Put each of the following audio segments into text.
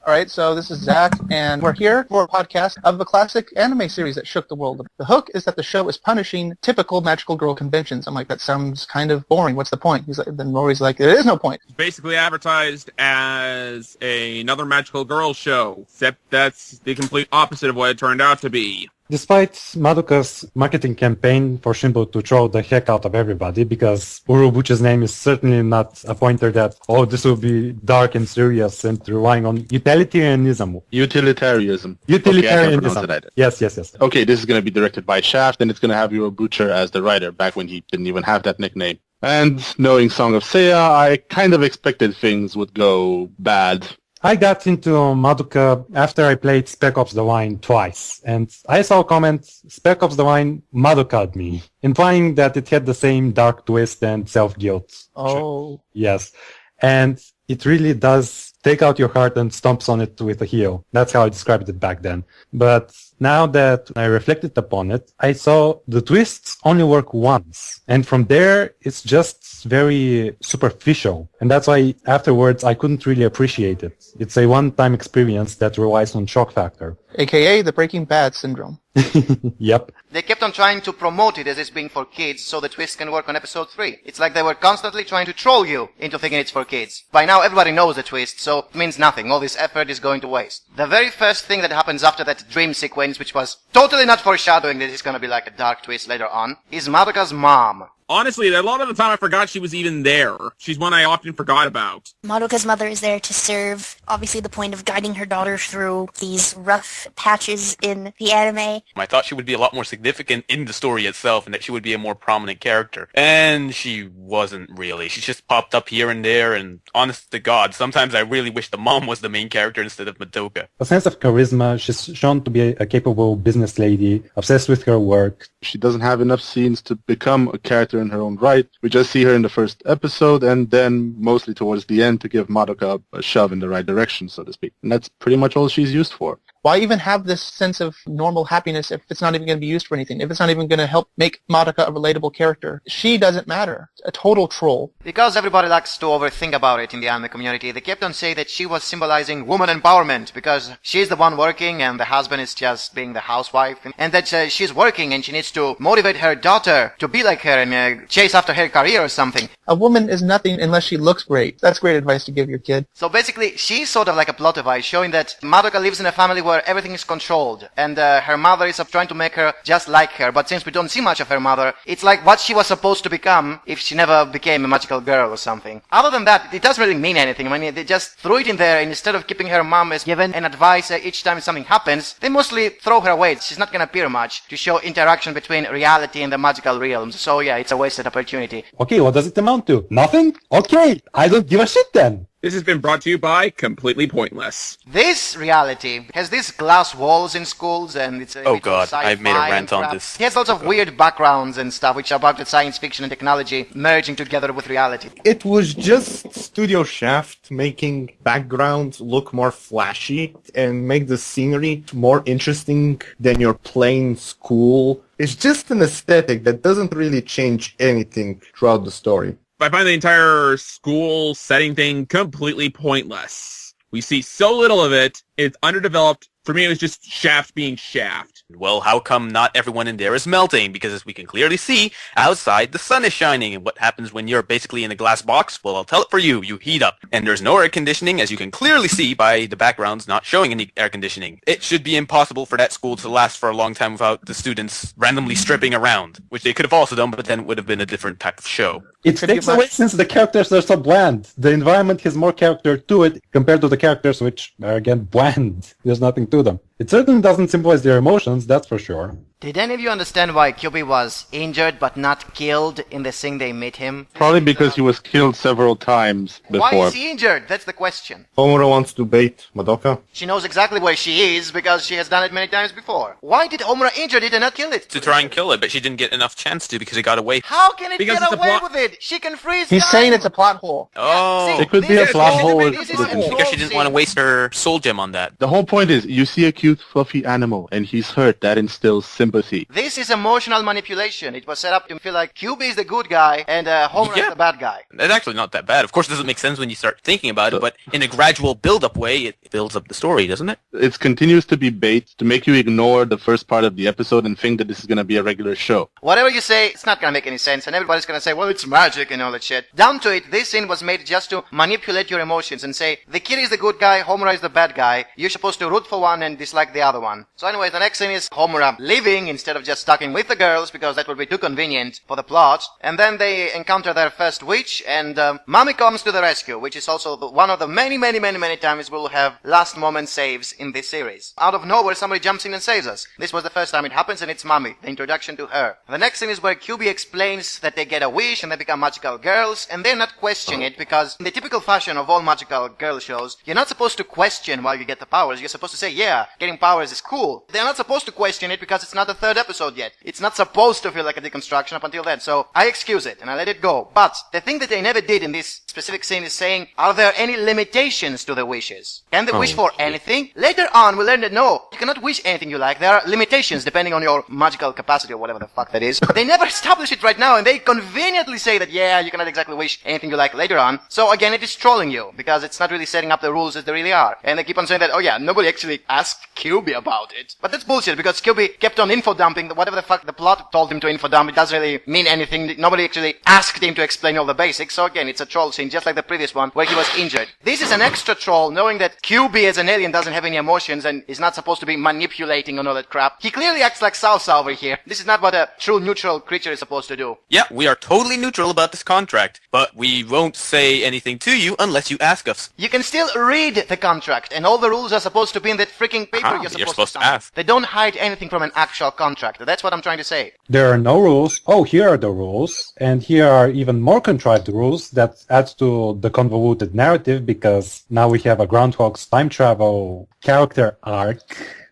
Alright, so this is Zach, and we're here for a podcast of a classic anime series that shook the world. The hook is that the show is punishing typical magical girl conventions. I'm like, that sounds kind of boring. What's the point? Then Rory's like, there is no point. It's basically advertised as another magical girl show, except that's the complete opposite of what it turned out to be. Despite Madoka's marketing campaign for Shimbo to throw the heck out of everybody, because Urobuchi's name is certainly not a pointer that, this will be dark and serious and relying on utilitarianism. Utilitarianism. Yes. Okay, this is going to be directed by Shaft, and it's going to have Urobuchi as the writer, back when he didn't even have that nickname. And knowing Song of Seiya, I kind of expected things would go bad. I got into Madoka after I played Spec Ops The Line twice, and I saw a comment, Spec Ops The Line Madoka'd me, implying that it had the same dark twist and self-guilt. Oh. Yes. And it really does take out your heart and stomps on it with a heel. That's how I described it back then. But now that I reflected upon it, I saw the twists only work once. And from there, it's just very superficial. And that's why afterwards, I couldn't really appreciate it. It's a one-time experience that relies on shock factor. AKA the Breaking Bad syndrome. Yep. They kept on trying to promote it as it's being for kids so the twist can work on episode 3. It's like they were constantly trying to troll you into thinking it's for kids. By now everybody knows the twist, so it means nothing. All this effort is going to waste. The very first thing that happens after that dream sequence, which was totally not foreshadowing that it's gonna be like a dark twist later on, is Madoka's mom. Honestly, a lot of the time I forgot she was even there. She's one I often forgot about. Madoka's mother is there to serve, obviously, the point of guiding her daughter through these rough patches in the anime. I thought she would be a lot more significant in the story itself and that she would be a more prominent character. And she wasn't really. She just popped up here and there, and honest to God, sometimes I really wish the mom was the main character instead of Madoka. A sense of charisma, she's shown to be a capable business lady, obsessed with her work. She doesn't have enough scenes to become a character in her own right. We just see her in the first episode, and then mostly towards the end to give Madoka a shove in the right direction, so to speak. And that's pretty much all she's used for. Why even have this sense of normal happiness if it's not even going to be used for anything? If it's not even going to help make Madoka a relatable character? She doesn't matter. A total troll. Because everybody likes to overthink about it in the anime community, they kept on saying that she was symbolizing woman empowerment because she's the one working and the husband is just being the housewife, and that she's working and she needs to motivate her daughter to be like her and chase after her career or something. A woman is nothing unless she looks great. That's great advice to give your kid. So basically, she's sort of like a plot device showing that Madoka lives in a family where everything is controlled, and her mother is trying to make her just like her, but since we don't see much of her mother, it's like what she was supposed to become if she never became a magical girl or something. Other than that, it doesn't really mean anything. I mean, they just threw it in there, and instead of keeping her mom as given an advice each time something happens, they mostly throw her away. She's not gonna appear much to show interaction between reality and the magical realms, so yeah, it's a wasted opportunity. Okay, what does it amount to? Nothing? Okay, I don't give a shit then. This has been brought to you by Completely Pointless. This reality has these glass walls in schools, and it's Oh god, I've made a rant on this. It has lots of weird backgrounds and stuff, which are about the science fiction and technology merging together with reality. It was just Studio Shaft making backgrounds look more flashy and make the scenery more interesting than your plain school. It's just an aesthetic that doesn't really change anything throughout the story. I find the entire school setting thing completely pointless. We see so little of it, it's underdeveloped. For me, it was just Shaft being Shaft. Well, how come not everyone in there is melting? Because as we can clearly see, outside the sun is shining. And what happens when you're basically in a glass box? Well, I'll tell it for you. You heat up. And there's no air conditioning, as you can clearly see by the backgrounds not showing any air conditioning. It should be impossible for that school to last for a long time without the students randomly stripping around, which they could have also done, but then it would have been a different type of show. It takes away since the characters are so bland. The environment has more character to it compared to the characters which are, again, bland. There's nothing to them. It certainly doesn't symbolize their emotions, that's for sure. Did any of you understand why Kyubey was injured but not killed in the scene they meet him? Probably because he was killed several times before. Why is he injured? That's the question. Omura wants to bait Madoka. She knows exactly where she is because she has done it many times before. Why did Omura injure it and not kill it? To try and kill it, but she didn't get enough chance to because it got away. How can it Because get it's a away plot- with it? She can freeze He's time. saying it's a plot hole. Oh, See, It could be this a is plot all- hole. this is Because a because she didn't want to scene. waste her soul gem on that. The whole point is, you see a cute, fluffy animal, and he's hurt. That instills sympathy. This is emotional manipulation. It was set up to feel like Kyubey is the good guy and Homura is the bad guy. It's actually not that bad. Of course, it doesn't make sense when you start thinking about it, but in a gradual build-up way, it builds up the story, doesn't it? It continues to be bait to make you ignore the first part of the episode and think that this is going to be a regular show. Whatever you say, it's not going to make any sense, and everybody's going to say, well, it's magic and all that shit. Down to it, this scene was made just to manipulate your emotions and say, the kid is the good guy, Homura is the bad guy, you're supposed to root for one and dislike the other one. So anyway, the next scene is Homura leaving instead of just sticking with the girls, because that would be too convenient for the plot. And then they encounter their first witch, and Mami comes to the rescue, which is also one of the many times we'll have last moment saves in this series. Out of nowhere, somebody jumps in and saves us. This was the first time it happens, and it's Mami, the introduction to her. The next scene is where Kyubey explains that they get a wish and they become magical girls, and they're not questioning it, because in the typical fashion of all magical girl shows, you're not supposed to question why you get the powers. You're supposed to say, yeah, getting powers is cool. They're not supposed to question it because it's not the third episode yet. It's not supposed to feel like a deconstruction up until then, so I excuse it and I let it go. But the thing that they never did in this specific scene is saying, are there any limitations to the wishes? Can they wish for anything? Later on, we'll learn that no, you cannot wish anything you like. There are limitations depending on your magical capacity or whatever the fuck that is. They never establish it right now, and they conveniently say that, yeah, you cannot exactly wish anything you like later on. So again, it is trolling you, because it's not really setting up the rules as they really are. And they keep on saying that, oh yeah, nobody actually asked Kyubey about it. But that's bullshit, because Kyubey kept on info dumping, whatever the fuck the plot told him to info dump, it doesn't really mean anything. Nobody actually asked him to explain all the basics. So again, it's a troll scene, just like the previous one, where he was injured. This is an extra troll, knowing that Kyubey as an alien doesn't have any emotions and is not supposed to be manipulating and all that crap. He clearly acts like Salsa over here. This is not what a true neutral creature is supposed to do. Yeah, we are totally neutral about this contract, but we won't say anything to you unless you ask us. You can still read the contract, and all the rules are supposed to be in that freaking paper you're supposed to ask. They don't hide anything from an actual contract. That's what I'm trying to say. There are no rules. Oh, here are the rules. And here are even more contrived rules that add to the convoluted narrative, because now we have a Groundhog's time travel character arc,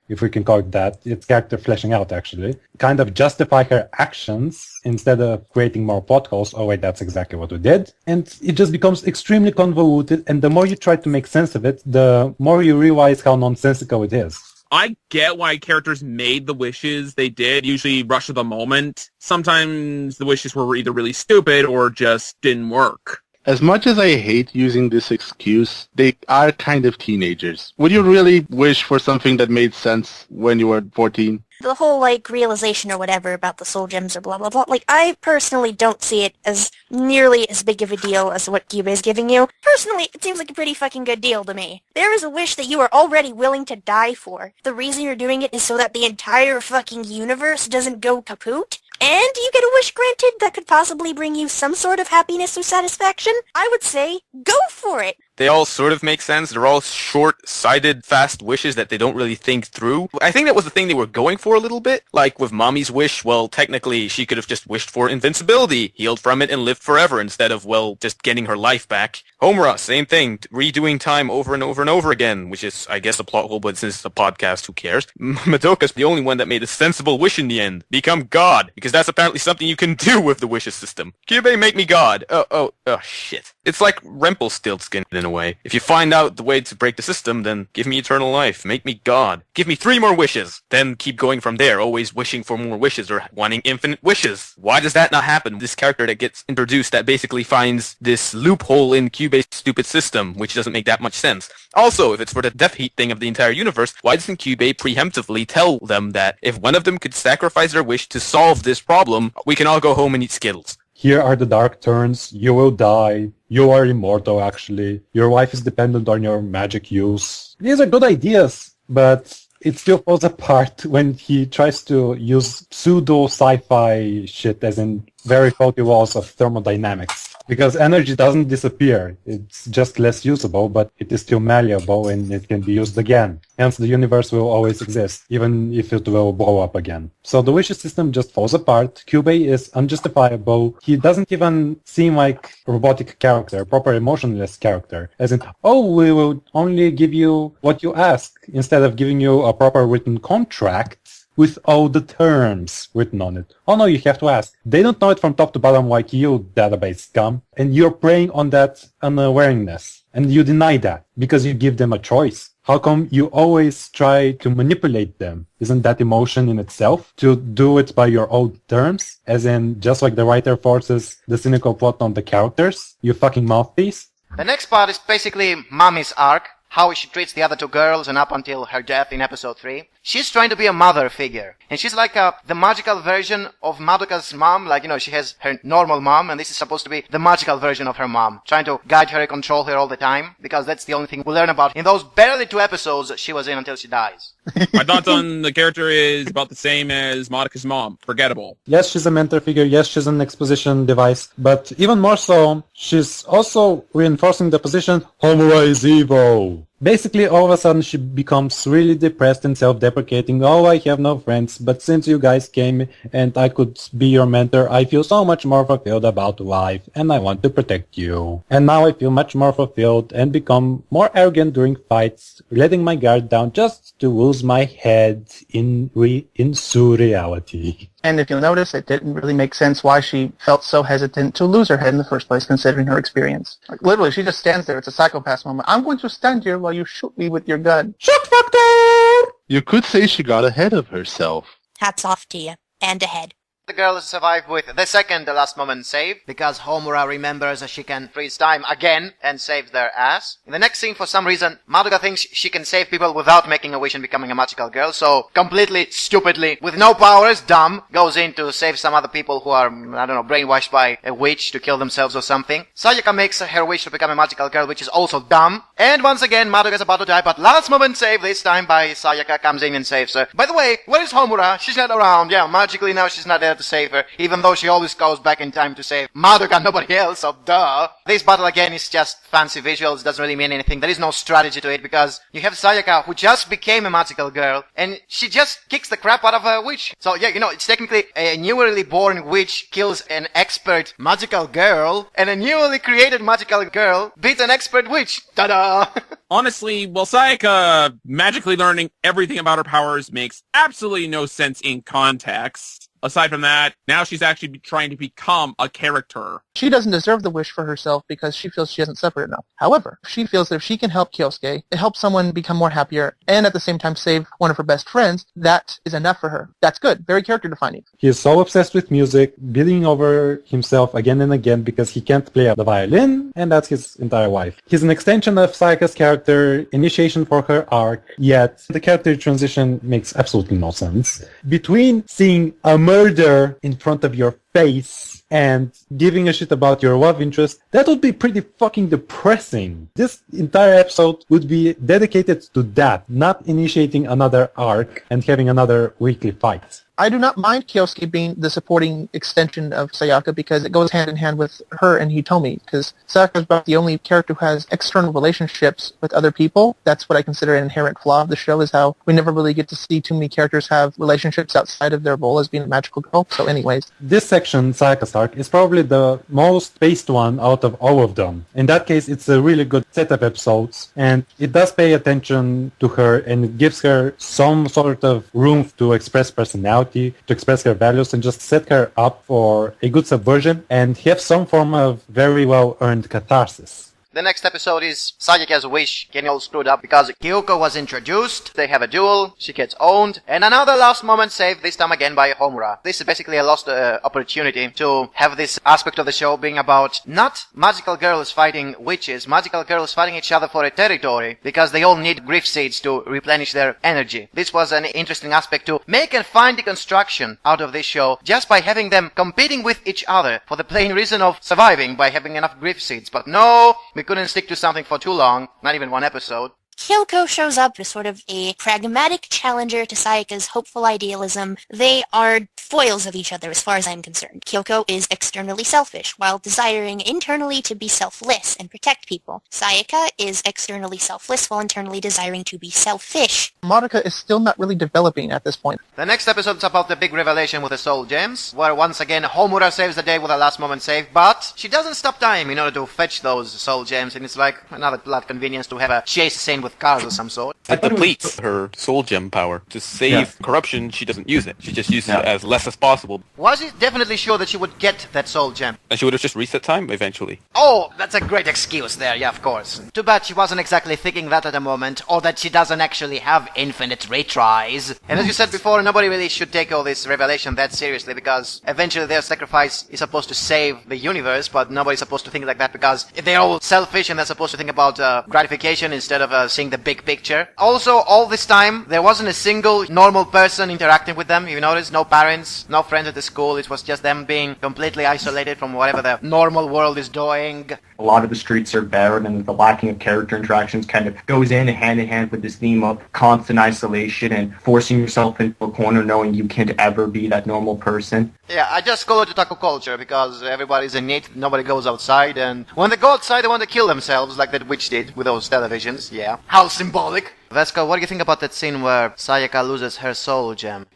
if we can call it that. It's character fleshing out, actually. Kind of justify her actions instead of creating more plot holes. Oh, wait, that's exactly what we did. And it just becomes extremely convoluted, and the more you try to make sense of it, the more you realize how nonsensical it is. I get why characters made the wishes they did, usually rush of the moment. Sometimes the wishes were either really stupid or just didn't work. As much as I hate using this excuse, they are kind of teenagers. Would you really wish for something that made sense when you were 14? The whole, realization or whatever about the soul gems or blah, blah, blah. I personally don't see it as nearly as big of a deal as what Kyubey is giving you. Personally, it seems like a pretty fucking good deal to me. There is a wish that you are already willing to die for. The reason you're doing it is so that the entire fucking universe doesn't go kaput. And you get a wish granted that could possibly bring you some sort of happiness or satisfaction. I would say, go for it. They all sort of make sense. They're all short-sighted, fast wishes that they don't really think through. I think that was the thing they were going for a little bit. Like with Mami's wish, well, technically, she could have just wished for invincibility, healed from it, and lived forever instead of, well, just getting her life back. Homura, same thing. Redoing time over and over and over again, which is, I guess, a plot hole, but since it's a podcast, who cares? Madoka's the only one that made a sensible wish in the end. Become God, because that's apparently something you can do with the wishes system. Kyubey, make me God. Oh, shit. It's like Rumpelstiltskin in a way. If you find out the way to break the system, then give me eternal life. Make me God. Give me 3 more wishes. Then keep going from there, always wishing for more wishes or wanting infinite wishes. Why does that not happen? This character that gets introduced that basically finds this loophole in Kyubey's stupid system, which doesn't make that much sense. Also, if it's for the death heat thing of the entire universe, why doesn't Kyubey preemptively tell them that if one of them could sacrifice their wish to solve this problem, we can all go home and eat Skittles? Here are the dark turns. You will die. You are immortal, actually. Your life is dependent on your magic use. These are good ideas, but it still falls apart when he tries to use pseudo-sci-fi shit, as in very faulty laws of thermodynamics. Because energy doesn't disappear. It's just less usable, but it is still malleable and it can be used again. Hence, the universe will always exist, even if it will blow up again. So the wishes system just falls apart. Kyubey is unjustifiable. He doesn't even seem like a robotic character, a proper emotionless character. As in, oh, we will only give you what you ask, instead of giving you a proper written contract with all the terms written on it. Oh no, you have to ask. They don't know it from top to bottom like you, database scum, and you're preying on that unawareness. And you deny that because you give them a choice. How come you always try to manipulate them? Isn't that emotion in itself? To do it by your own terms? As in, just like the writer forces the cynical plot on the characters? You fucking mouthpiece? The next part is basically Mami's arc. How she treats the other two girls and up until her death in episode 3. She's trying to be a mother figure. And she's like the magical version of Madoka's mom. Like, she has her normal mom, and this is supposed to be the magical version of her mom. Trying to guide her and control her all the time. Because that's the only thing we learn about in those barely 2 episodes she was in until she dies. My thoughts on the character is about the same as Madoka's mom. Forgettable. Yes, she's a mentor figure. Yes, she's an exposition device. But even more so, she's also reinforcing the position, Homura is evil. Basically, all of a sudden, she becomes really depressed and self-deprecating. Oh, I have no friends, but since you guys came and I could be your mentor, I feel so much more fulfilled about life, and I want to protect you. And now I feel much more fulfilled and become more arrogant during fights, letting my guard down just to lose my head in surreality. And if you'll notice, it didn't really make sense why she felt so hesitant to lose her head in the first place, considering her experience. Like, literally, she just stands there. It's a psychopath moment. I'm going to stand here while you shoot me with your gun. Shoot factor! You could say she got ahead of herself. Hats off to you. And ahead. The girls survive with the second last moment save, because Homura remembers that she can freeze time again and saves their ass. In the next scene, for some reason, Madoka thinks she can save people without making a wish and becoming a magical girl, so completely, stupidly, with no powers, dumb, goes in to save some other people who are, brainwashed by a witch to kill themselves or something. Sayaka makes her wish to become a magical girl, which is also dumb. And once again, Madoka's about to die, but last moment save, this time by Sayaka, comes in and saves her. By the way, where is Homura? She's not around. Yeah, magically now she's not there to save her, even though she always goes back in time to save Madoka, nobody else, so duh. This battle again is just fancy visuals, doesn't really mean anything. There is no strategy to it, because you have Sayaka, who just became a magical girl, and she just kicks the crap out of a witch. So yeah, it's technically a newly born witch kills an expert magical girl, and a newly created magical girl beats an expert witch. Ta-da! Honestly, Sayaka magically learning everything about her powers makes absolutely no sense in context. Aside from that, now she's actually trying to become a character. She doesn't deserve the wish for herself because she feels she hasn't suffered enough. However, she feels that if she can help Kyosuke, help someone become more happier, and at the same time save one of her best friends, that is enough for her. That's good. Very character defining. He is so obsessed with music, beating over himself again and again because he can't play the violin, and that's his entire life. He's an extension of Sayaka's character, initiation for her arc, yet the character transition makes absolutely no sense. Between seeing a murder in front of your face and giving a shit about your love interest, that would be pretty fucking depressing. This entire episode would be dedicated to that, not initiating another arc and having another weekly fight. I do not mind Kyosuke being the supporting extension of Sayaka because it goes hand in hand with her and Hitomi, because Sayaka is about the only character who has external relationships with other people. That's what I consider an inherent flaw of the show, is how we never really get to see too many characters have relationships outside of their role as being a magical girl. So anyways. This section, Sayaka's arc, is probably the most paced one out of all of them. In that case, it's a really good set of episodes, and it does pay attention to her, and it gives her some sort of room to express personality, to express her values, and just set her up for a good subversion and have some form of very well-earned catharsis. The next episode is Sayaka's wish getting all screwed up because Kyoko was introduced, they have a duel, she gets owned, and another last moment save, this time again by Homura. This is basically a lost opportunity to have this aspect of the show being about not magical girls fighting witches, magical girls fighting each other for a territory, because they all need grief seeds to replenish their energy. This was an interesting aspect to make a fine deconstruction out of this show, just by having them competing with each other for the plain reason of surviving by having enough grief seeds. But no, we couldn't stick to something for too long, not even one episode. Kyoko shows up as sort of a pragmatic challenger to Sayaka's hopeful idealism. They are foils of each other as far as I'm concerned. Kyoko is externally selfish, while desiring internally to be selfless and protect people. Sayaka is externally selfless, while internally desiring to be selfish. Madoka is still not really developing at this point. The next episode is about the big revelation with the soul gems, where once again Homura saves the day with a last moment save, but she doesn't stop time in order to fetch those soul gems, and it's like another plot convenience to have a chase scene with cars of some sort. It depletes her soul gem power. To save corruption, she doesn't use it. She just uses it as less as possible. Was she definitely sure that she would get that soul gem? And she would have just reset time eventually. Oh, that's a great excuse there, yeah, of course. Too bad she wasn't exactly thinking that at the moment, or that she doesn't actually have infinite retries. And as you said before, nobody really should take all this revelation that seriously, because eventually their sacrifice is supposed to save the universe, but nobody's supposed to think like that because they're all selfish and they're supposed to think about gratification instead of seeing the big picture. Also, all this time, there wasn't a single normal person interacting with them. You notice? No parents, no friends at the school. It was just them being completely isolated from whatever the normal world is doing. A lot of the streets are barren, and the lacking of character interactions kind of goes in hand with this theme of constant isolation and forcing yourself into a corner knowing you can't ever be that normal person. Yeah, I just call it otaku culture because everybody's in it, nobody goes outside, and when they go outside they want to kill themselves like that witch did with those televisions, yeah. How symbolic! Vesco, what do you think about that scene where Sayaka loses her soul gem?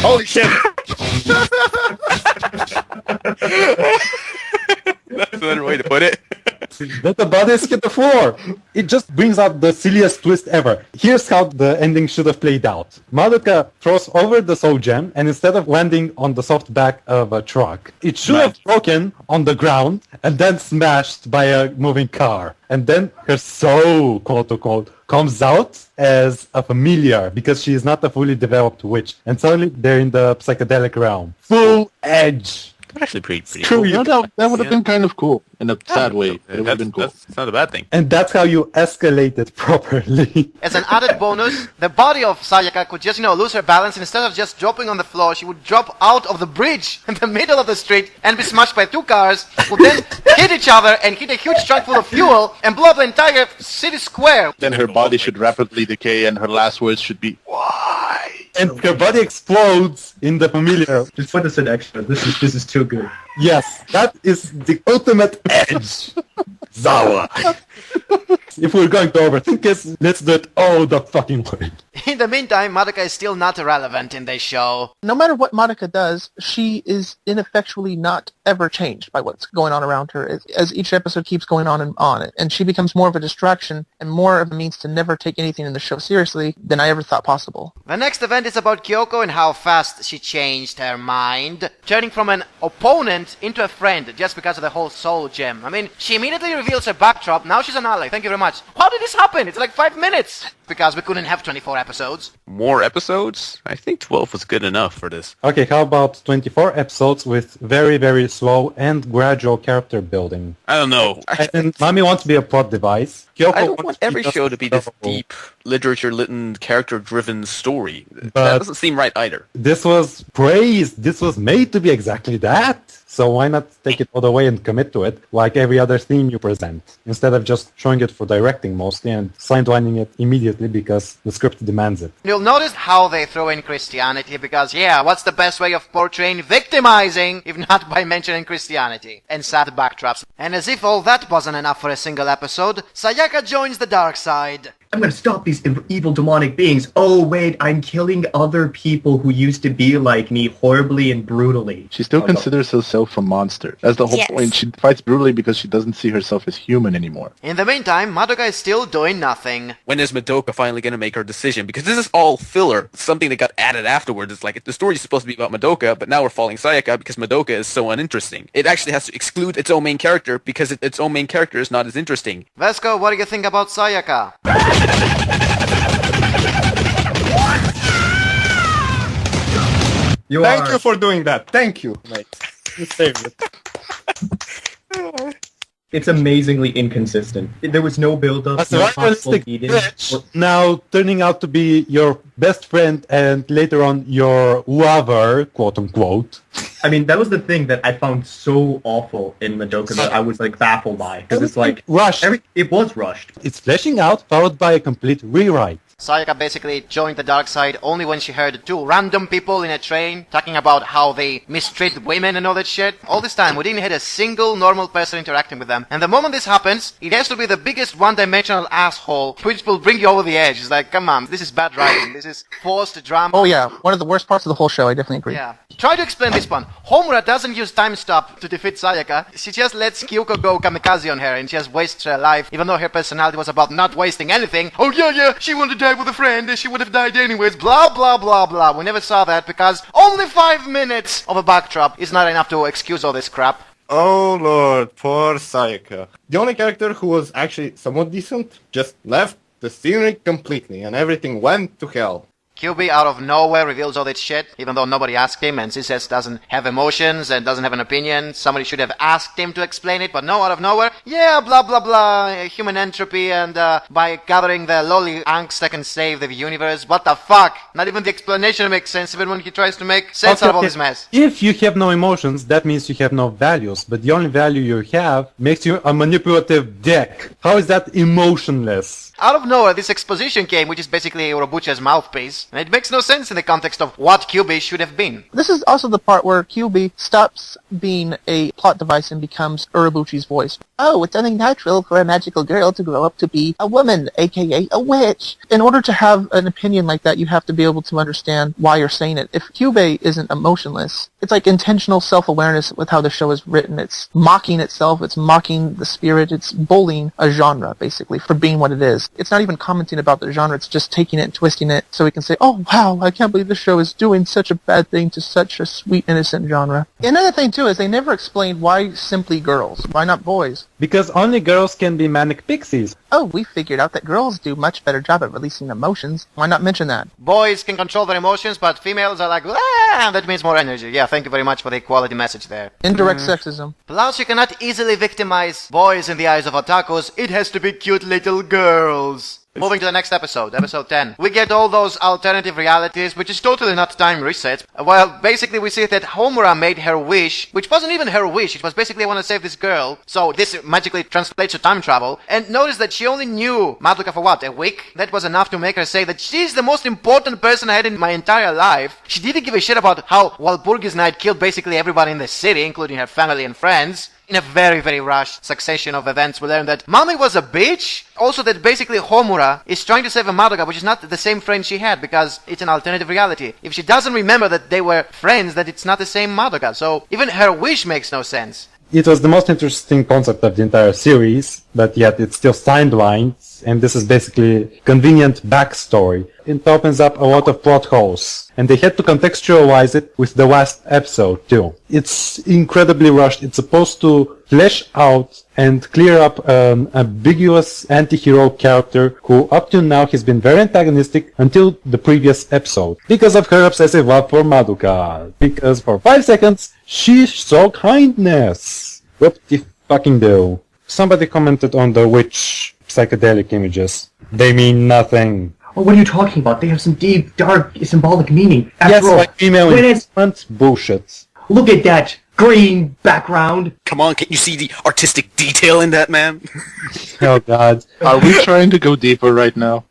Holy shit! That's another way to put it. Let the bodies hit the floor. It just brings out the silliest twist ever. Here's how the ending should have played out. Madoka throws over the soul gem, and instead of landing on the soft back of a truck, it should have broken on the ground and then smashed by a moving car. And then her soul, quote unquote, comes out as a familiar because she is not a fully developed witch. And suddenly they're in the psychedelic realm. Full edge. Actually pretty True, cool. you know, that would have been kind of cool in a sad way. It would have been cool. That's not a bad thing. And that's how you escalate it properly. As an added bonus, the body of Sayaka could just, lose her balance, and instead of just dropping on the floor, she would drop out of the bridge in the middle of the street and be smashed by two cars, who then hit each other and hit a huge truck full of fuel and blow up the entire city square. Then her body should rapidly decay and her last words should be, why? And her body explodes in the familiar. Just put this in extra. This is too good. Yes, that is the ultimate edge. Zawa. If we're going to overthink it, let's do it all the fucking way. In the meantime, Madoka is still not relevant in this show. No matter what Madoka does, she is ineffectually not ever changed by what's going on around her as each episode keeps going on, and she becomes more of a distraction and more of a means to never take anything in the show seriously than I ever thought possible. The next event is about Kyoko and how fast she changed her mind, turning from an opponent into a friend just because of the whole soul gem. I mean, she immediately reveals her backdrop. Now she's an ally. Thank you very much. How did this happen? It's like 5 minutes. Because we couldn't have 24 episodes. More episodes? I think 12 was good enough for this. Okay, how about 24 episodes with very, very slow and gradual character building? I don't know. And Mami wants to be a plot device. Kyoko I don't wants want to every just show to be this trouble. deep, literature-litten, character-driven story. That But- doesn't seem right either. This was praised. This was made to be exactly that. So why not take it all the way and commit to it, like every other theme you present, instead of just showing it for directing mostly and sidelining it immediately because the script demands it. You'll notice how they throw in Christianity because, what's the best way of portraying victimizing if not by mentioning Christianity? And sad backdrops. And as if all that wasn't enough for a single episode, Sayaka joins the dark side. I'm gonna stop these evil demonic beings. Oh wait, I'm killing other people who used to be like me horribly and brutally. She still considers herself a monster. That's the whole Yes. point. She fights brutally because she doesn't see herself as human anymore. In the meantime, Madoka is still doing nothing. When is Madoka finally going to make her decision? Because this is all filler. Something that got added afterwards. It's like the story is supposed to be about Madoka, but now we're following Sayaka because Madoka is so uninteresting. It actually has to exclude its own main character because its own main character is not as interesting. Vesco, what do you think about Sayaka? Thank you for doing that. Thank you, mate. You saved it. It's amazingly inconsistent. There was no build-up, A no possible survivalistic lead-in. bitch now turning out to be your best friend and later on your lover, quote unquote. I mean, that was the thing that I found so awful in Madoka that I was like baffled by. Because it's like, Rushed. it was rushed. It's fleshing out followed by a complete rewrite. Sayaka basically joined the dark side only when she heard two random people in a train talking about how they mistreat women and all that shit. All this time, we didn't hit a single normal person interacting with them. And the moment this happens, it has to be the biggest one-dimensional asshole, which will bring you over the edge. It's like, come on, this is bad writing. This is forced drama. Oh yeah, one of the worst parts of the whole show, I definitely agree. Yeah. Try to explain this one. Homura doesn't use time stop to defeat Sayaka. She just lets Kyoko go kamikaze on her and she just wastes her life, even though her personality was about not wasting anything. Oh yeah, she wanted to die with a friend and she would have died anyways. Blah, blah, blah, blah. We never saw that because only 5 minutes of a backdrop is not enough to excuse all this crap. Oh lord, poor Sayaka. The only character who was actually somewhat decent just left the scenery completely and everything went to hell. Kyubey out of nowhere reveals all that shit, even though nobody asked him, and he says doesn't have emotions and doesn't have an opinion. Somebody should have asked him to explain it, but no, out of nowhere, yeah, blah blah blah, human entropy, and by gathering the lowly angst I can save the universe. What the fuck? Not even the explanation makes sense, even when he tries to make sense out of all this mess. If you have no emotions, that means you have no values, but the only value you have makes you a manipulative dick. How is that emotionless? Out of nowhere, this exposition came, which is basically Urobuchi's mouthpiece, and it makes no sense in the context of what Kyubey should have been. This is also the part where Kyubey stops being a plot device and becomes Urobuchi's voice. Oh, it's only natural for a magical girl to grow up to be a woman, aka a witch. In order to have an opinion like that, you have to be able to understand why you're saying it. If Kyubey isn't emotionless, it's like intentional self-awareness with how the show is written. It's mocking itself, it's mocking the spirit, it's bullying a genre, basically, for being what it is. It's not even commenting about the genre, it's just taking it and twisting it so we can say, oh wow, I can't believe this show is doing such a bad thing to such a sweet, innocent genre. Another thing too is they never explained why simply girls, why not boys? Because only girls can be manic pixies. Oh, we figured out that girls do much better job at releasing emotions. Why not mention that? Boys can control their emotions, but females are like, ah, that means more energy. Yeah, thank you very much for the equality message there. Indirect sexism. Plus, you cannot easily victimize boys in the eyes of otakus. It has to be cute little girls. Moving to the next episode, episode 10. We get all those alternative realities, which is totally not time reset. Well, basically we see that Homura made her wish, which wasn't even her wish, it was basically I want to save this girl. So this magically translates to time travel. And notice that she only knew Madoka for what, a week? That was enough to make her say that she's the most important person I had in my entire life. She didn't give a shit about how Walpurgis Night killed basically everybody in the city, including her family and friends. In a very, very rushed succession of events, we learn that Mami was a bitch. Also that basically Homura is trying to save a Madoka, which is not the same friend she had, because it's an alternative reality. If she doesn't remember that they were friends, that it's not the same Madoka. So even her wish makes no sense. It was the most interesting concept of the entire series, but yet it's still timeline, and this is basically convenient backstory. It opens up a lot of plot holes, and they had to contextualize it with the last episode too. It's incredibly rushed. It's supposed to flesh out and clear up an ambiguous anti-hero character who up to now has been very antagonistic until the previous episode because of her obsessive love for Madoka. Because for 5 seconds she saw kindness. What the fucking do? Somebody commented on the witch psychedelic images. They mean nothing. Well, what are you talking about? They have some deep, dark, symbolic meaning. Yes, like female engagement bullshit. Look at that green background. Come on, can't you see the artistic detail in that, man? Oh god. Are we trying to go deeper right now?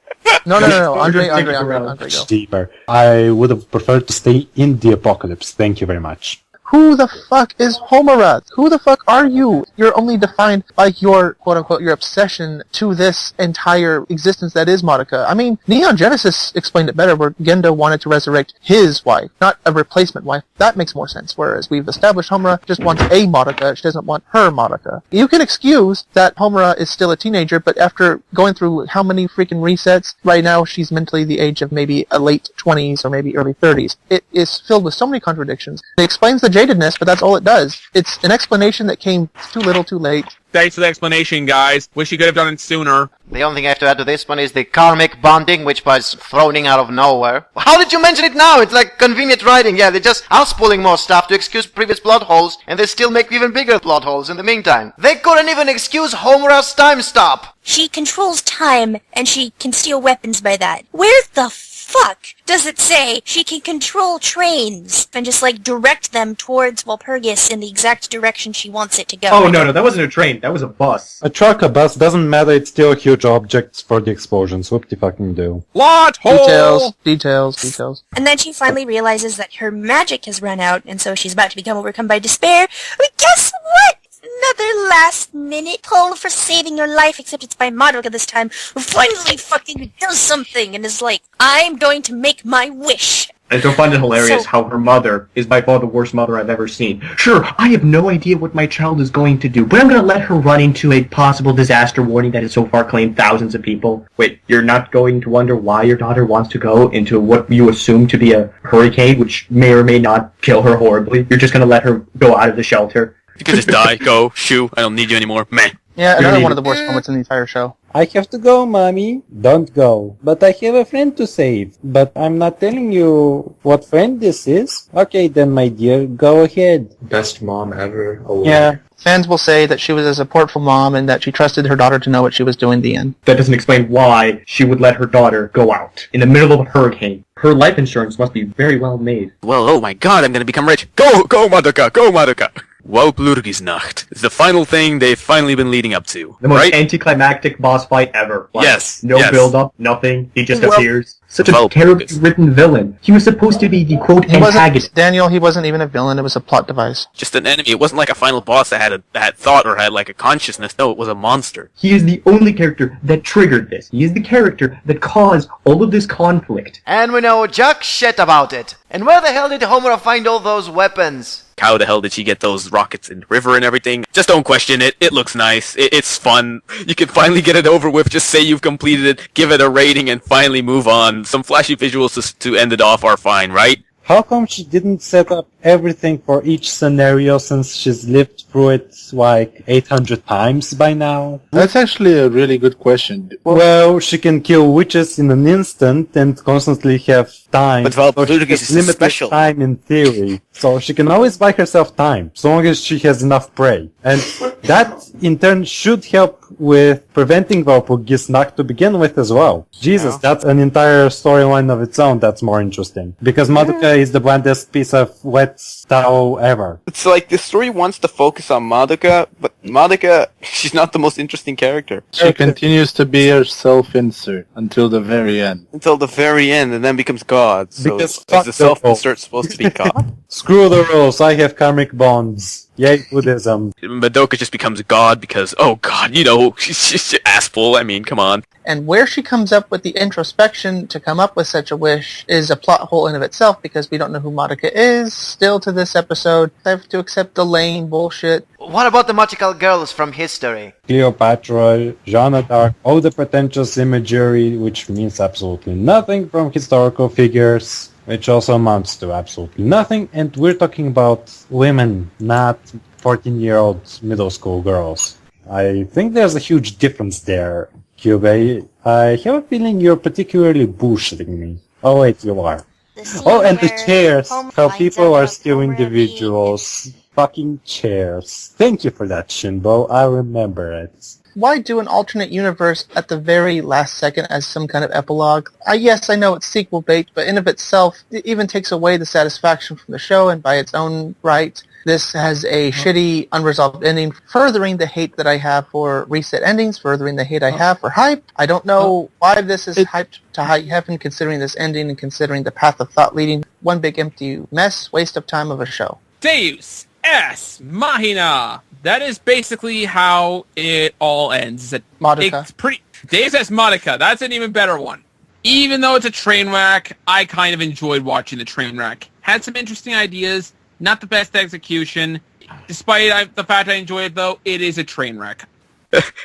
No. Andre, go. Deeper. I would have preferred to stay in the apocalypse. Thank you very much. Who the fuck is Homura? Who the fuck are you? You're only defined by your, quote-unquote, your obsession to this entire existence that is Madoka. I mean, Neon Genesis explained it better, where Gendo wanted to resurrect his wife, not a replacement wife. That makes more sense, whereas we've established Homura just wants a Madoka, she doesn't want her Madoka. You can excuse that Homura is still a teenager, but after going through how many freaking resets, right now she's mentally the age of maybe a late 20s or maybe early 30s. It is filled with so many contradictions. It explains the jadedness, but that's all it does. It's an explanation that came too little, too late. Thanks for the explanation, guys. Wish you could have done it sooner. The only thing I have to add to this one is the karmic bonding, which was thrown in out of nowhere. How did you mention it now? It's like convenient writing. Yeah, they just are pulling more stuff to excuse previous plot holes, and they still make even bigger plot holes in the meantime. They couldn't even excuse Homura's time stop. She controls time, and she can steal weapons by that. Where the fuck does it say she can control trains and just, like, direct them towards Walpurgis in the exact direction she wants it to go? Oh, no, that wasn't a train. That was a bus. A truck, a bus, doesn't matter, it's still a huge object for the explosions. Whoop-de-fucking-do. Plot hole! Details. And then she finally realizes that her magic has run out, and so she's about to become overcome by despair. But guess what? Another last-minute call for saving your life, except it's by Madoka this time, who finally fucking does something and is like, I'm going to make my wish. I still find it hilarious how her mother is by far the worst mother I've ever seen. Sure, I have no idea what my child is going to do, but I'm going to let her run into a possible disaster warning that has so far claimed thousands of people. Wait, you're not going to wonder why your daughter wants to go into what you assume to be a hurricane, which may or may not kill her horribly? You're just going to let her go out of the shelter? You can just die, go, shoo, I don't need you anymore, meh. Yeah, another one of the worst moments in the entire show. I have to go, Mommy. Don't go. But I have a friend to save. But I'm not telling you what friend this is. Okay then, my dear, go ahead. Best mom ever. Oh, Yeah, fans will say that she was a supportful mom and that she trusted her daughter to know what she was doing in the end. That doesn't explain why she would let her daughter go out in the middle of a hurricane. Her life insurance must be very well made. Well, oh my god, I'm gonna become rich. Go, Madoka, go, Madoka! Walpurgisnacht is the final thing they've finally been leading up to. The most right? anticlimactic boss fight ever. Like, Yes, no yes. build-up, nothing. He just Well- appears. Such a Well, terribly written villain. He was supposed to be the quote He wasn't, antagonist. Daniel, he wasn't even a villain, it was a plot device. Just an enemy. It wasn't like a final boss that had thought or had like a consciousness. No, it was a monster. He is the only character that triggered this. He is the character that caused all of this conflict. And we know jack shit about it. And where the hell did Homura find all those weapons? How the hell did she get those rockets in the river and everything? Just don't question it. It looks nice. It's fun. You can finally get it over with. Just say you've completed it, give it a rating, and finally move on. Some flashy visuals to end it off are fine, right? How come she didn't set up everything for each scenario since she's lived through it like 800 times by now? That's actually a really good question. Well, she can kill witches in an instant and constantly have time. But So she Walpurgis has is limited special. time in theory. So she can always buy herself time, so long as she has enough prey. And that, in turn, should help with preventing Walpurgisnacht to begin with as well. Jesus, that's an entire storyline of its own that's more interesting. Because Madoka is the blandest piece of wet towel ever. It's like the story wants to focus on Madoka, but Madoka, she's not the most interesting character. She continues to be her self-insert until the very end. Until the very end, and then becomes God. So Because is fuck the the self-insert supposed to be God? Screw the rules, I have karmic bonds. Yay, Buddhism. Madoka just becomes God because, oh god, you know, she's just an asshole. I mean, come on. And where she comes up with the introspection to come up with such a wish is a plot hole in of itself because we don't know who Madoka is still to this episode. I have to accept the lame bullshit. What about the magical girls from history? Cleopatra, Jeanne d'Arc, all the pretentious imagery, which means absolutely nothing from historical figures, which also amounts to absolutely nothing, and we're talking about women, not 14-year-old middle school girls. I think there's a huge difference there, Kyubey. I have a feeling you're particularly bullshitting me. Oh wait, you are. Oh, and the chairs! How people are still individuals. Fucking chairs. Thank you for that, Shinbo. I remember it. Why do an alternate universe at the very last second as some kind of epilogue? Yes, I know it's sequel bait, but in of itself, it even takes away the satisfaction from the show, and by its own right, this has a shitty, unresolved ending, furthering the hate that I have for reset endings, furthering the hate I have for hype. I don't know why this is hyped to high heaven, considering this ending and considering the path of thought leading. One big empty mess, waste of time of a show. Deus Ex Machina. That is basically how it all ends. Madoka. It's pretty. Deus Ex Madoka. That's an even better one. Even though it's a train wreck, I kind of enjoyed watching the train wreck. Had some interesting ideas. Not the best execution. Despite the fact I enjoy it, though, it is a train wreck.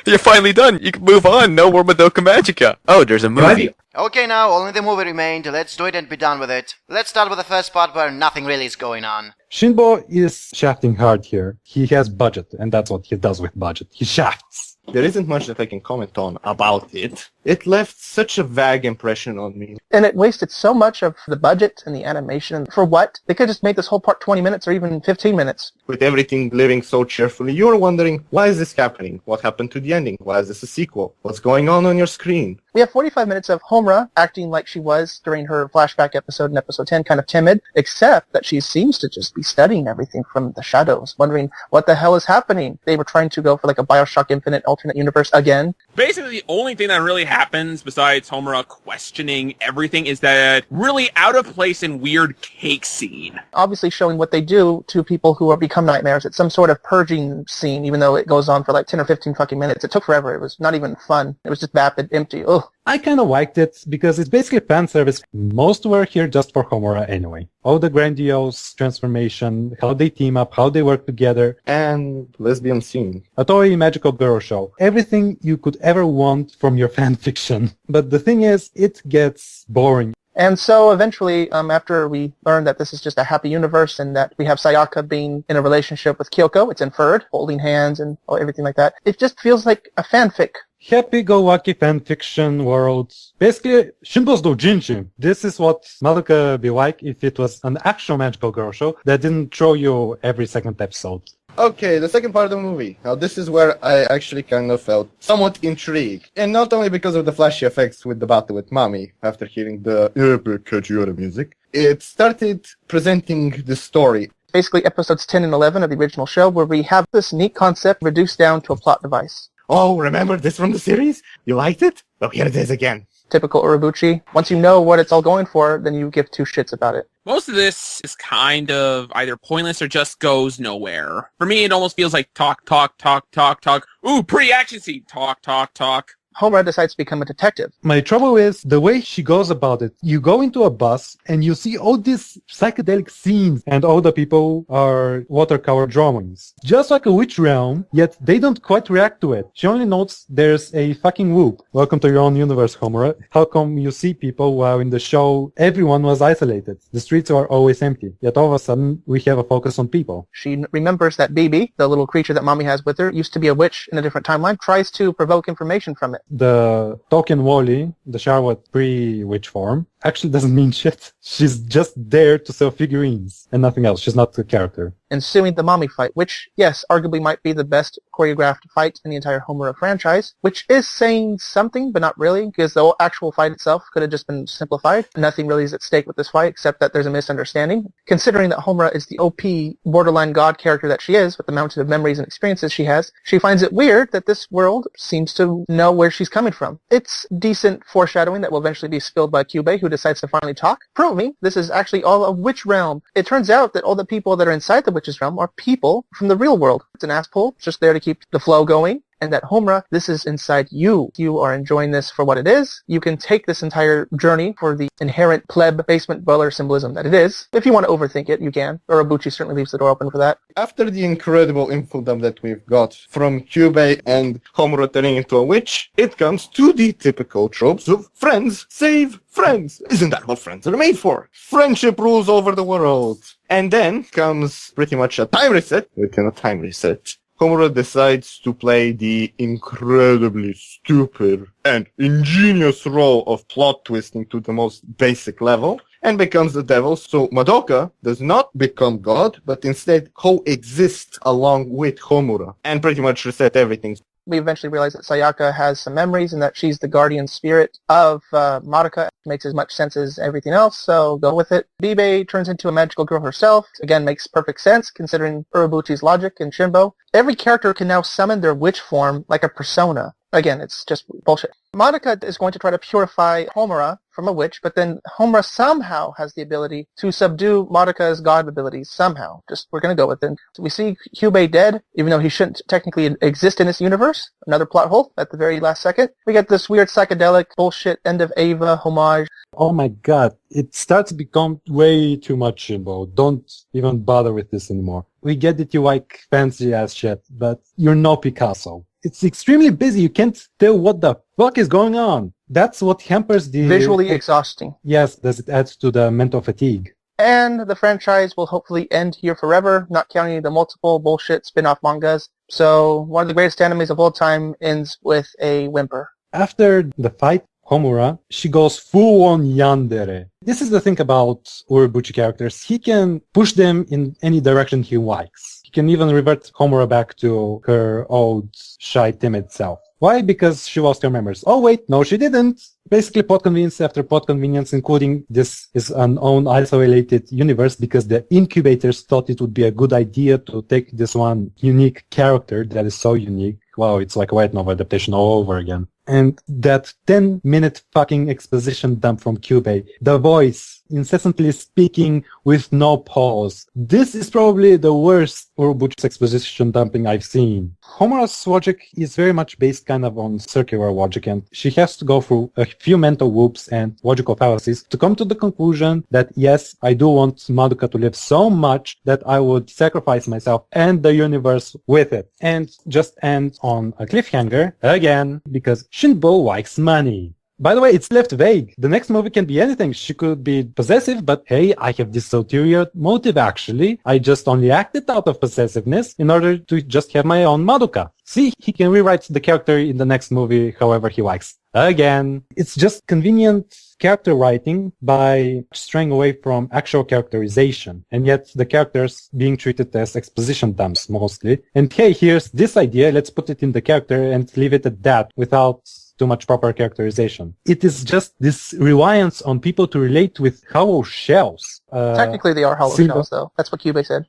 You're finally done. You can move on. No more Madoka Magica. Oh, there's a movie. Okay, now only the movie remained. Let's do it and be done with it. Let's start with the first part where nothing really is going on. Shinbo is shafting hard here. He has budget, and that's what he does with budget. He shafts. There isn't much that I can comment on about it. It left such a vague impression on me. And it wasted so much of the budget and the animation. For what? They could have just made this whole part 20 minutes or even 15 minutes. With everything living so cheerfully, you're wondering, why is this happening? What happened to the ending? Why is this a sequel? What's going on your screen? We have 45 minutes of Homura acting like she was during her flashback episode in episode 10, kind of timid, except that she seems to just be studying everything from the shadows, wondering what the hell is happening. They were trying to go for like a Bioshock Infinite alternate universe again. Basically, the only thing that really happens besides Homura questioning everything is that really out of place and weird cake scene. Obviously showing what they do to people who are become nightmares. It's some sort of purging scene, even though it goes on for like 10 or 15 fucking minutes. It took forever. It was not even fun. It was just vapid, empty. Ugh. I kind of liked it because it's basically fan service. Most were here just for Homura anyway. All the grandiose transformation, how they team up, how they work together. And lesbian scene. A toy magical girl show. Everything you could ever want from your fan fiction. But the thing is, it gets boring. And so eventually, after we learn that this is just a happy universe and that we have Sayaka being in a relationship with Kyoko, it's inferred, holding hands and everything like that. It just feels like a fanfic. Happy-go-lucky fanfiction world. Basically, Shinbo's doujinshi. This is what Madoka be like if it was an actual magical girl show that didn't throw you every second episode. Okay, the second part of the movie. Now, this is where I actually kind of felt somewhat intrigued. And not only because of the flashy effects with the battle with Mami, after hearing the epic Kajiura music, it started presenting the story. Basically, episodes 10 and 11 of the original show, where we have this neat concept reduced down to a plot device. Oh, remember this from the series? You liked it? Well, here it is again. Typical Urobuchi. Once you know what it's all going for, then you give two shits about it. Most of this is kind of either pointless or just goes nowhere. For me, it almost feels like talk, talk, talk, talk, talk. Ooh, pretty action scene. Talk, talk, talk. Homura decides to become a detective. My trouble is the way she goes about it. You go into a bus and you see all these psychedelic scenes and all the people are watercolor drawings. Just like a witch realm, yet they don't quite react to it. She only notes there's a fucking whoop. Welcome to your own universe, Homura. How come you see people while in the show everyone was isolated? The streets are always empty. Yet all of a sudden we have a focus on people. She remembers that Bibi, the little creature that Mommy has with her, used to be a witch in a different timeline, tries to provoke information from it. The token Wally, the Charlotte pre-witch form, actually doesn't mean shit. She's just there to sell figurines and nothing else. She's not the character. Ensuing the Mommy fight, which, yes, arguably might be the best choreographed fight in the entire Homura franchise, which is saying something, but not really, because the actual fight itself could have just been simplified. Nothing really is at stake with this fight, except that there's a misunderstanding. Considering that Homura is the OP, borderline god character that she is, with the mountain of memories and experiences she has, she finds it weird that this world seems to know where she's coming from. It's decent foreshadowing that will eventually be spilled by Kyubey, who decides to finally talk, proving this is actually all a witch realm. It turns out that all the people that are inside the witch's realm are people from the real world. It's an asshole, it's just there to keep the flow going. And that Homura, this is inside you. You are enjoying this for what it is. You can take this entire journey for the inherent pleb basement dweller symbolism that it is. If you want to overthink it, you can. Urobuchi certainly leaves the door open for that. After the incredible info dump that we've got from Kyubey and Homura turning into a witch, it comes to the typical tropes of friends save friends. Isn't that what friends are made for? Friendship rules over the world. And then comes pretty much a time reset. Within a time reset, Homura decides to play the incredibly stupid and ingenious role of plot twisting to the most basic level and becomes the devil. So Madoka does not become God, but instead coexists along with Homura and pretty much reset everything. We eventually realize that Sayaka has some memories and that she's the guardian spirit of Madoka. Makes as much sense as everything else, so go with it. Bibe turns into a magical girl herself. Again, makes perfect sense considering Urobuchi's logic and Shinbo. Every character can now summon their witch form like a persona. Again, it's just bullshit. Madoka is going to try to purify Homura from a witch, but then Homura somehow has the ability to subdue Madoka's god abilities somehow. We're going to go with it. So we see Kyubey dead, even though he shouldn't technically exist in this universe. Another plot hole at the very last second. We get this weird psychedelic bullshit end of Eva homage. Oh my god, it starts to become way too much, Shinbo. Don't even bother with this anymore. We get that you like fancy ass shit, but you're no Picasso. It's extremely busy. You can't tell what the fuck is going on. That's what hampers the... Visually exhausting. Yes, it adds to the mental fatigue. And the franchise will hopefully end here forever, not counting the multiple bullshit spin-off mangas. So one of the greatest animes of all time ends with a whimper. After the fight, Homura, she goes full on yandere. This is the thing about Urobuchi characters. He can push them in any direction he likes. He can even revert Homura back to her old, shy, timid self. Why? Because she lost her memories. Oh wait, no she didn't. Basically plot convenience after plot convenience, including this is an own isolated universe because the incubators thought it would be a good idea to take this one unique character that is so unique. Wow, it's like a light novel adaptation all over again. And that 10-minute fucking exposition dump from Kyubey, the voice incessantly speaking with no pause. This is probably the worst Urobuchi's exposition dumping I've seen. Homura's logic is very much based kind of on circular logic, and she has to go through a few mental loops and logical fallacies to come to the conclusion that yes, I do want Madoka to live so much that I would sacrifice myself and the universe with it. And just end on a cliffhanger again, because Shinbo likes money. By the way, it's left vague. The next movie can be anything. She could be possessive, but hey, I have this ulterior motive actually. I just only acted out of possessiveness in order to just have my own Madoka. See, he can rewrite the character in the next movie however he likes. Again, it's just convenient character writing by straying away from actual characterization, and yet the characters being treated as exposition dumps mostly. And hey, here's this idea, let's put it in the character and leave it at that without too much proper characterization. It is just this reliance on people to relate with hollow shells. Technically they are hollow shells though. That's what Kyubey said.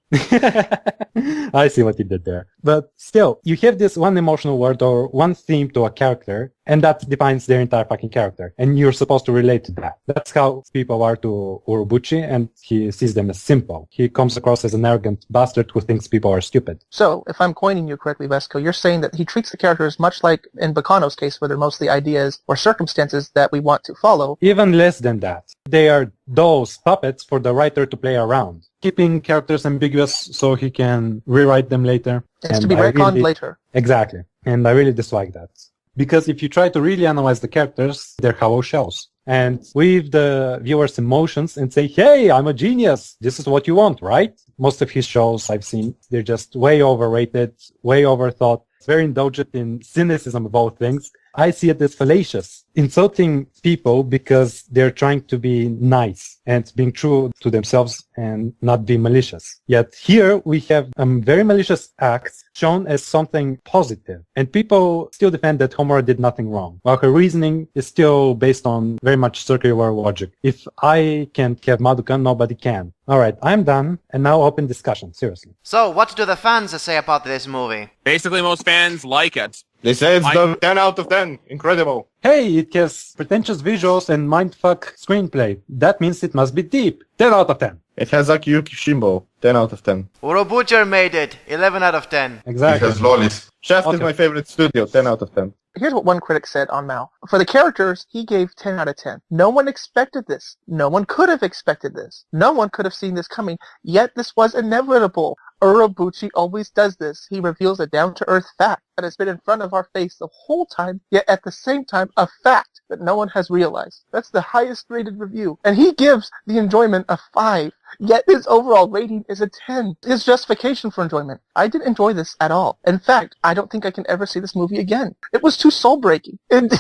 I see what he did there. But still, you have this one emotional word or one theme to a character, and that defines their entire fucking character. And you're supposed to relate to that. That's how people are to Urobuchi, and he sees them as simple. He comes across as an arrogant bastard who thinks people are stupid. So, if I'm coining you correctly, Vesco, you're saying that he treats the characters much like in Bacano's case, where they're mostly ideas or circumstances that we want to follow. Even less than that. They are dolls, puppets for the writer to play around, keeping characters ambiguous so he can rewrite them later. It's to be retconned later. Exactly. And I really dislike that. Because if you try to really analyze the characters, they're hollow shells. And weave the viewer's emotions and say, hey, I'm a genius. This is what you want, right? Most of his shows I've seen, they're just way overrated, way overthought, very indulgent in cynicism of all things. I see it as fallacious, insulting people because they're trying to be nice and being true to themselves and not be malicious. Yet here we have a very malicious act shown as something positive, and people still defend that Homura did nothing wrong, while her reasoning is still based on very much circular logic. If I can't have Madoka, nobody can. Alright, I'm done, and now open discussion, seriously. So, what do the fans say about this movie? Basically, most fans like it. They say it's the 10 out of 10. Incredible. Hey, it has pretentious visuals and mindfuck screenplay. That means it must be deep. 10 out of 10. It has Akiyuki Shimbo. 10 out of 10. Urobuchi made it. 11 out of 10. Exactly. It has lollies. Shaft is my favorite studio. 10 out of 10. Here's what one critic said on Mao. For the characters, he gave 10 out of 10. No one expected this. No one could have expected this. No one could have seen this coming. Yet this was inevitable. Urobuchi always does this. He reveals a down-to-earth fact that has been in front of our face the whole time, yet at the same time a fact that no one has realized. That's the highest rated review. And he gives the enjoyment a 5, yet his overall rating is a 10. His justification for enjoyment. I didn't enjoy this at all. In fact, I don't think I can ever see this movie again. It was too soul-breaking. And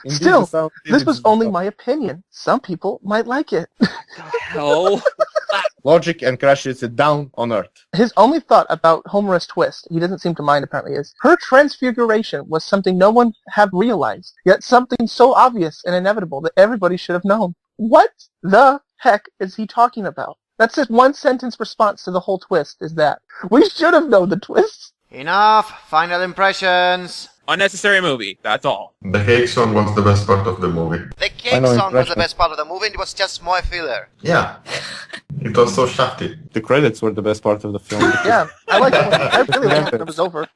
still, this was only my opinion. Some people might like it. Hell. Logic and crashes it down on Earth. His only thought about Homura's twist, he doesn't seem to mind apparently, is her transfiguration was something no one had realized, yet something so obvious and inevitable that everybody should have known. What the heck is he talking about? That's just one sentence response to the whole twist, is that. We should have known the twist. Enough. Final impressions. Unnecessary movie, that's all. The Cake song was the best part of the movie. The cake song was the best part of the movie, and it was just more filler. Yeah. It was so shafty. The credits were the best part of the film. Yeah, I like it. I really liked it when it was over.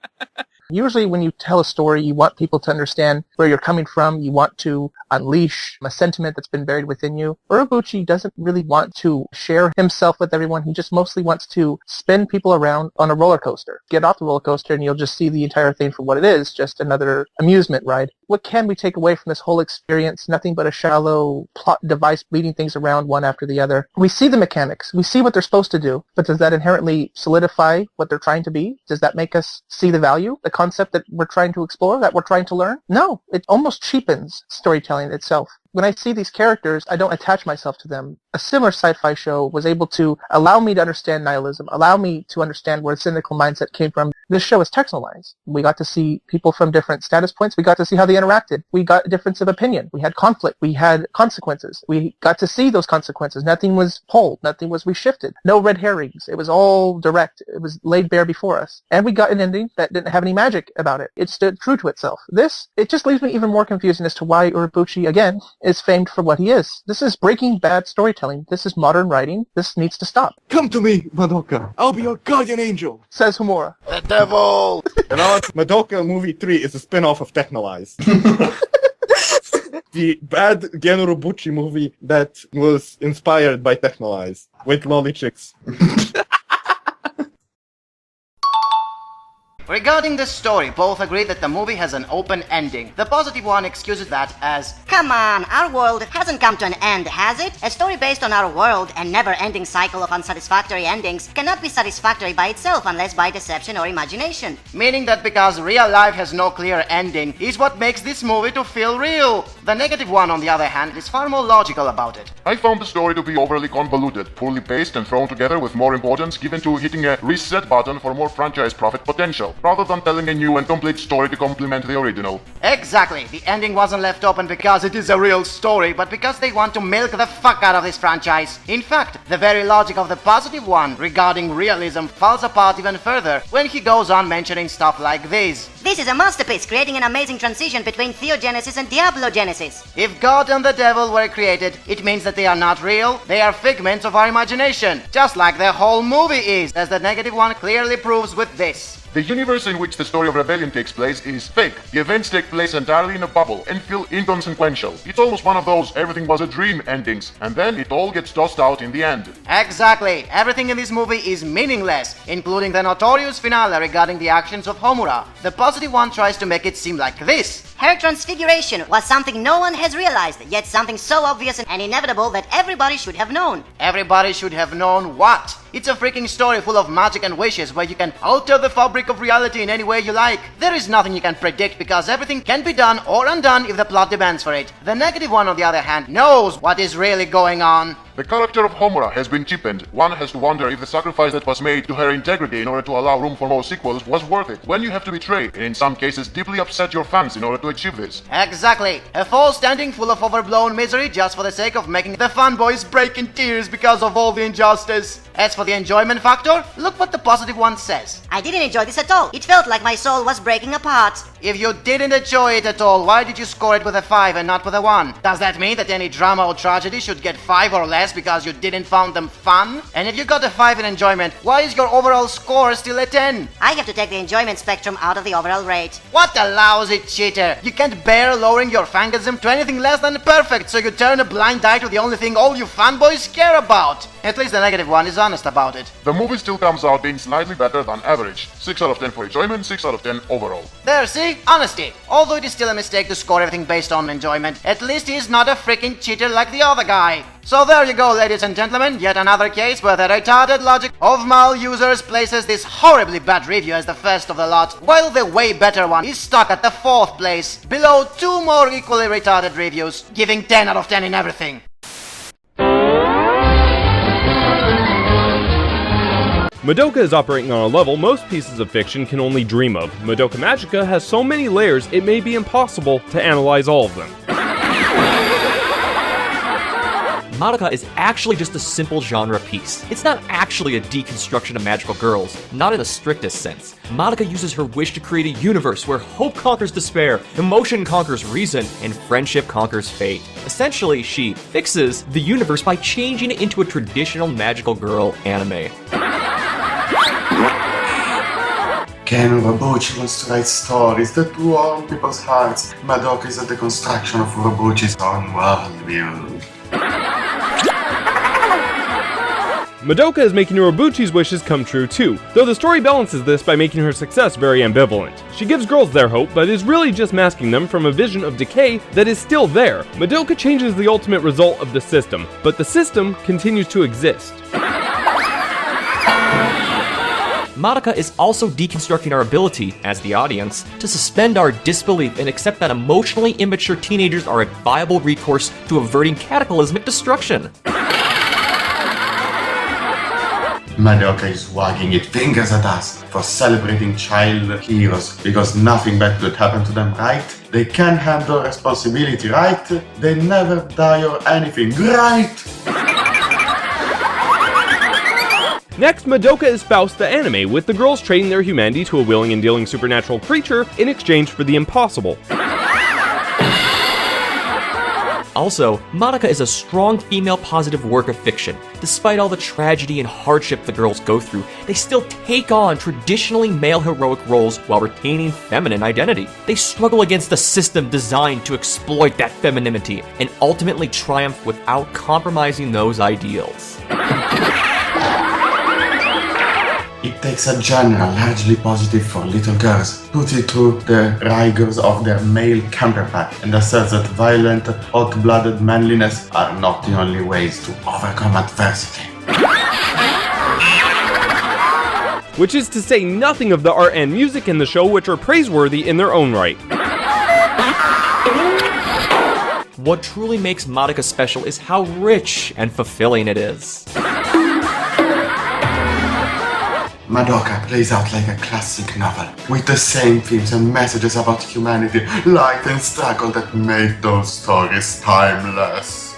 Usually when you tell a story, you want people to understand where you're coming from. You want to unleash a sentiment that's been buried within you. Urobuchi doesn't really want to share himself with everyone. He just mostly wants to spin people around on a roller coaster. Get off the roller coaster and you'll just see the entire thing for what it is, just another amusement ride. What can we take away from this whole experience? Nothing but a shallow plot device leading things around one after the other. We see the mechanics. We see what they're supposed to do. But does that inherently solidify what they're trying to be? Does that make us see the value, the concept that we're trying to explore, that we're trying to learn? No. It almost cheapens storytelling itself. When I see these characters, I don't attach myself to them. A similar sci-fi show was able to allow me to understand nihilism, allow me to understand where cynical mindset came from. This show is textualized. We got to see people from different status points. We got to see how they interacted. We got a difference of opinion. We had conflict. We had consequences. We got to see those consequences. Nothing was pulled. Nothing was reshifted. No red herrings. It was all direct. It was laid bare before us. And we got an ending that didn't have any magic about it. It stood true to itself. It just leaves me even more confused as to why Urabuchi, again, is famed for what he is. This is Breaking Bad storytelling. This is modern writing. This needs to stop. Come to me, Madoka. I'll be your guardian angel. Says Homura. The devil! You know what? Madoka Movie 3 is a spin-off of Technolize. The bad Gen Urobuchi movie that was inspired by Technolize with lolly chicks. Regarding the story, both agree that the movie has an open ending. The positive one excuses that as, come on, our world hasn't come to an end, has it? A story based on our world and never-ending cycle of unsatisfactory endings cannot be satisfactory by itself unless by deception or imagination. Meaning that because real life has no clear ending is what makes this movie to feel real. The negative one, on the other hand, is far more logical about it. I found the story to be overly convoluted, poorly paced and thrown together with more importance given to hitting a reset button for more franchise profit potential, rather than telling a new and complete story to complement the original. Exactly. The ending wasn't left open because it is a real story, but because they want to milk the fuck out of this franchise. In fact, the very logic of the positive one regarding realism falls apart even further when he goes on mentioning stuff like this. This is a masterpiece, creating an amazing transition between theogenesis and diablogenesis. If God and the devil were created, it means that they are not real, they are figments of our imagination. Just like the whole movie is, as the negative one clearly proves with this. The universe in which the story of rebellion takes place is fake. The events take place entirely in a bubble and feel inconsequential. It's almost one of those everything was a dream endings, and then it all gets tossed out in the end. Exactly. Everything in this movie is meaningless, including the notorious finale regarding the actions of Homura. The positive one tries to make it seem like this. Her transfiguration was something no one has realized, yet something so obvious and inevitable that everybody should have known. Everybody should have known what? It's a freaking story full of magic and wishes where you can alter the fabric of reality in any way you like. There is nothing you can predict because everything can be done or undone if the plot demands for it. The negative one, on the other hand, knows what is really going on. The character of Homura has been cheapened. One has to wonder if the sacrifice that was made to her integrity in order to allow room for more sequels was worth it. When you have to betray, and in some cases deeply upset your fans in order to achieve this. Exactly. A false standing full of overblown misery just for the sake of making the fanboys break in tears because of all the injustice. As for the enjoyment factor, look what the positive one says. I didn't enjoy this at all. It felt like my soul was breaking apart. If you didn't enjoy it at all, why did you score it with a 5 and not with a 1? Does that mean that any drama or tragedy should get 5 or less because you didn't found them fun? And if you got a 5 in enjoyment, why is your overall score still a 10? I have to take the enjoyment spectrum out of the overall rate. What a lousy cheater! You can't bear lowering your fangasm to anything less than perfect, so you turn a blind eye to the only thing all you fanboys care about. At least the negative one is honest about it. The movie still comes out being slightly better than average. 6 out of 10 for enjoyment, 6 out of 10 overall. There, see? Honesty. Although it is still a mistake to score everything based on enjoyment, at least he is not a freaking cheater like the other guy. So there you go, ladies and gentlemen, yet another case where the retarded logic of mal users places this horribly bad review as the first of the lot, while the way better one is stuck at the 4th place, below 2 more equally retarded reviews, giving 10 out of 10 in everything. Madoka is operating on a level most pieces of fiction can only dream of. Madoka Magica has so many layers it may be impossible to analyze all of them. Madoka is actually just a simple genre piece. It's not actually a deconstruction of magical girls, not in the strictest sense. Madoka uses her wish to create a universe where hope conquers despair, emotion conquers reason, and friendship conquers fate. Essentially, she fixes the universe by changing it into a traditional magical girl anime. Ken Urobuchi wants to write stories that warm people's hearts. Madoka is a deconstruction of Urobuchi's own worldview. Madoka is making Urobuchi's wishes come true too, though the story balances this by making her success very ambivalent. She gives girls their hope, but is really just masking them from a vision of decay that is still there. Madoka changes the ultimate result of the system, but the system continues to exist. Madoka is also deconstructing our ability, as the audience, to suspend our disbelief and accept that emotionally immature teenagers are a viable recourse to averting cataclysmic destruction. Madoka is wagging its fingers at us for celebrating child heroes because nothing bad could happen to them, right? They can handle responsibility, right? They never die or anything, right? Next, Madoka espoused the anime, with the girls trading their humanity to a willing and dealing supernatural creature in exchange for the impossible. Also, Madoka is a strong female positive work of fiction. Despite all the tragedy and hardship the girls go through, they still take on traditionally male heroic roles while retaining feminine identity. They struggle against a system designed to exploit that femininity and ultimately triumph without compromising those ideals. It takes a genre largely positive for little girls, puts it through the rigors of their male counterpart, and asserts that violent, hot-blooded manliness are not the only ways to overcome adversity. Which is to say nothing of the art and music in the show, which are praiseworthy in their own right. What truly makes Madoka special is how rich and fulfilling it is. Madoka plays out like a classic novel, with the same themes and messages about humanity, light and struggle that make those stories timeless.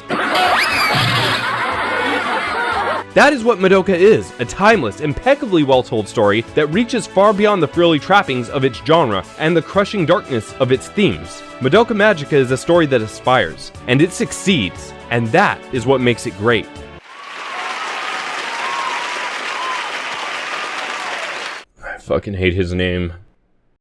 That is what Madoka is, a timeless, impeccably well-told story that reaches far beyond the frilly trappings of its genre and the crushing darkness of its themes. Madoka Magica is a story that aspires, and it succeeds, and that is what makes it great. I fucking hate his name.